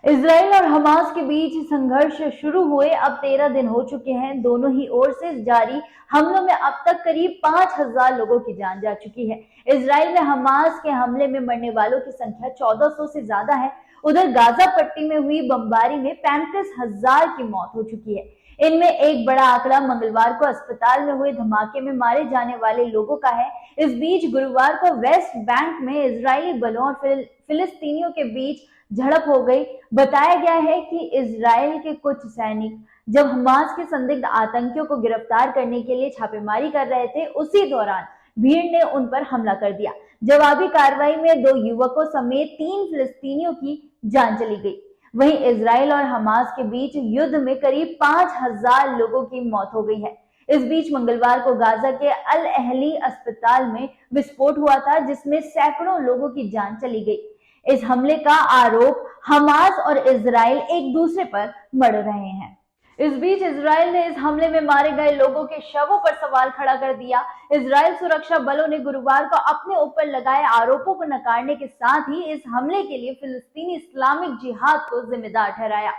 Israel और Hamas के बीच संघर्ष शुरू हुए अब 13 दिन हो चुके हैं। दोनों ही ओर से जारी हमलों में अब तक करीब 5,000 लोगों की जान जा चुकी है। इजराइल में हमास के हमले में मरने वालों की संख्या 1400 से ज्यादा है। उधर गाजा पट्टी में हुई बमबारी में 35,000 की मौत हो चुकी है। इनमें एक बड़ा आंकड़ा मंगलवार को अस्पताल में हुए धमाके में मारे जाने वाले लोगों का है। इस बीच गुरुवार को वेस्ट बैंक में इजरायली बलों और फिलिस्तीनियों के बीच झड़प हो गई। बताया गया है कि इजराइल के कुछ सैनिक जब हमास के संदिग्ध आतंकियों को गिरफ्तार करने के लिए छापेमारी कर रहे थे, उसी दौरान भीड़ ने उन पर हमला कर दिया। जवाबी कार्रवाई में 2 युवकों समेत 3 फिलिस्तीनियों की जान चली गई। वहीं इजराइल और हमास के बीच युद्ध में करीब 5,000 लोगों की मौत हो गई है। इस बीच मंगलवार को गाजा के अल अहली अस्पताल में विस्फोट हुआ था, जिसमें सैकड़ों लोगों की जान चली गई। इस हमले का आरोप हमास और इजराइल एक दूसरे पर मढ़ रहे हैं। इस बीच इजराइल ने इस हमले में मारे गए लोगों के शवों पर सवाल खड़ा कर दिया। इजराइल सुरक्षा बलों ने गुरुवार को अपने ऊपर लगाए आरोपों को नकारने के साथ ही इस हमले के लिए फिलिस्तीनी इस्लामिक जिहाद को जिम्मेदार ठहराया।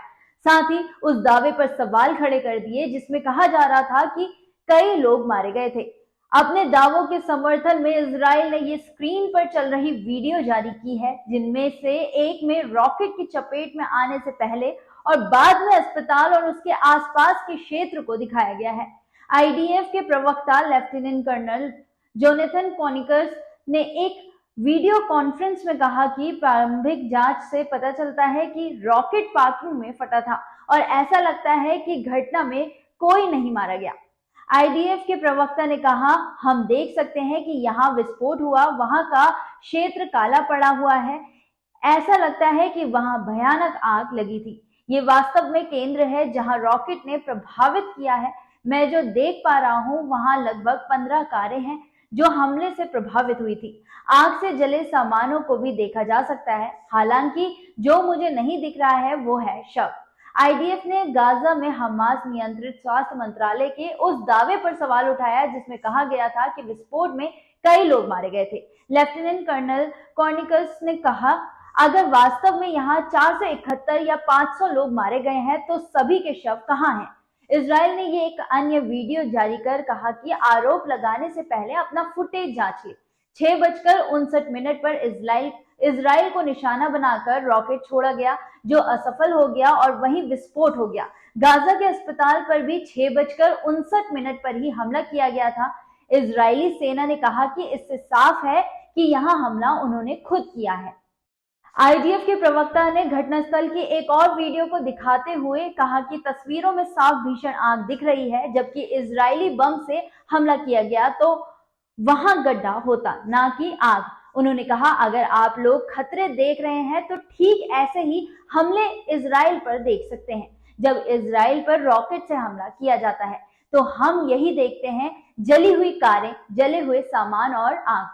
साथ ही उस दावे पर सवाल खड़े कर दिए जिसमें कहा जा रहा था कि कई लोग मारे गए थे। अपने दावों के समर्थन में इजराइल ने ये स्क्रीन पर चल रही वीडियो जारी की है, जिनमें से एक में रॉकेट की चपेट में आने से पहले और बाद में अस्पताल और उसके आसपास के क्षेत्र को दिखाया गया है। आईडीएफ के प्रवक्ता लेफ्टिनेंट कर्नल जोनेथन कॉनिकस ने एक वीडियो कॉन्फ्रेंस में कहा कि प्रारंभिक जांच से पता चलता है कि रॉकेट पार्किंग में फटा था और ऐसा लगता है कि घटना में कोई नहीं मारा गया। आईडीएफ के प्रवक्ता ने कहा, हम देख सकते हैं कि यहाँ विस्फोट हुआ, वहां का क्षेत्र काला पड़ा हुआ है। ऐसा लगता है कि वहां भयानक आग लगी थी। ये वास्तव में केंद्र है जहां रॉकेट ने प्रभावित किया है। मैं जो देख पा रहा हूं वहां लगभग 15 कारें हैं जो हमले से प्रभावित हुई थी। आग से जले सामानों को भी देखा जा सकता है। हालांकि जो मुझे नहीं दिख रहा है वो है शव। आईडीएफ ने गाजा में हमास नियंत्रित स्वास्थ्य मंत्रालय के उस दावे पर सवाल उठाया जिसमें कहा गया था कि विस्फोट में कई लोग मारे गए थे। लेफ्टिनेंट कर्नल कॉर्निकस ने कहा, अगर वास्तव में यहाँ 471 या 500 लोग मारे गए हैं तो सभी के शव कहाँ हैं? इजराइल ने ये एक अन्य वीडियो जारी कर कहा कि आरोप लगाने से पहले अपना फुटेज जांचिए। 6:59 पर इजराइल को निशाना बनाकर रॉकेट छोड़ा गया जो असफल हो गया और वहीं विस्फोट हो गया। गाजा के अस्पताल पर भी 6:59 पर ही हमला किया गया था। इजरायली सेना ने कहा कि इससे साफ है कि यहां हमला उन्होंने खुद किया है। आईडीएफ के प्रवक्ता ने घटनास्थल की एक और वीडियो को दिखाते हुए कहा कि तस्वीरों में साफ भीषण आग दिख रही है। जबकि इजरायली बम से हमला किया गया तो वहां गड्ढा होता, ना कि आग। उन्होंने कहा, अगर आप लोग खतरे देख रहे हैं तो ठीक ऐसे ही हमले इजराइल पर देख सकते हैं। जब इजराइल पर रॉकेट से हमला किया जाता है तो हम यही देखते हैं, जली हुई कारें, जले हुए सामान और आग।